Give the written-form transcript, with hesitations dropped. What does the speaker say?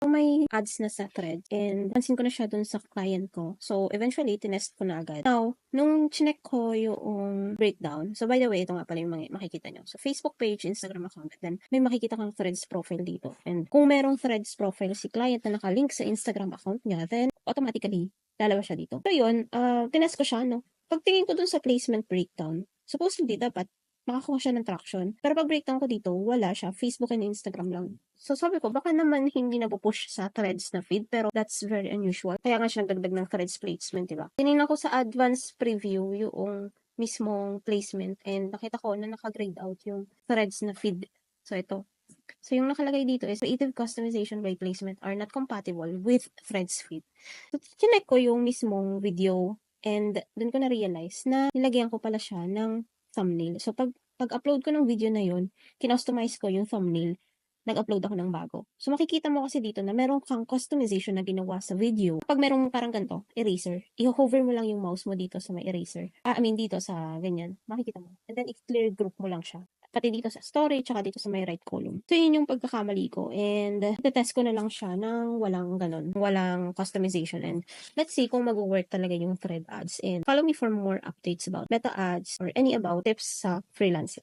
may ads na sa thread and pansin ko na siya dun sa client ko. So, eventually, tinest ko na agad. Now, nung chinek ko yung breakdown, so by the way, ito nga pala yung makikita nyo. So, Facebook page, Instagram account, then may makikita kang threads profile dito. And kung merong threads profile si client na nakalink sa Instagram account niya, then automatically, lalabas siya dito. So, yun, tinest ko siya, no? Pagtingin ko dun sa placement breakdown, supposedly dapat makakuha siya ng traction. Pero pag breakdown ko dito, wala siya. Facebook and Instagram lang. So sabi ko, baka naman hindi napupush sa threads na feed, pero that's very unusual. Kaya nga siya nagdagdag ng threads placement, diba? Tinignan ko sa advanced preview yung mismong placement and nakita ko na nakagrade out yung threads na feed. So ito. So yung nakalagay dito is creative customization by placement are not compatible with threads feed. So chinek ko yung mismong video and dun ko na-realize na nilagyan ko pala siya ng thumbnail. So, pag-upload ko ng video na yun, kinostomize ko yung thumbnail, nag-upload ako ng bago. So, makikita mo kasi dito na meron kang customization na ginawa sa video. Pag merong parang ganito, eraser, i-hover mo lang yung mouse mo dito sa may eraser. Dito sa ganyan. Makikita mo. And then, i-clear group mo lang siya. Pati dito sa story, tsaka dito sa may right column. So, yun yung pagkakamali ko. And, test ko na lang siya ng walang ganon, walang customization. And, let's see kung mag-work talaga yung thread ads. And follow me for more updates about meta ads or any about tips sa freelancing.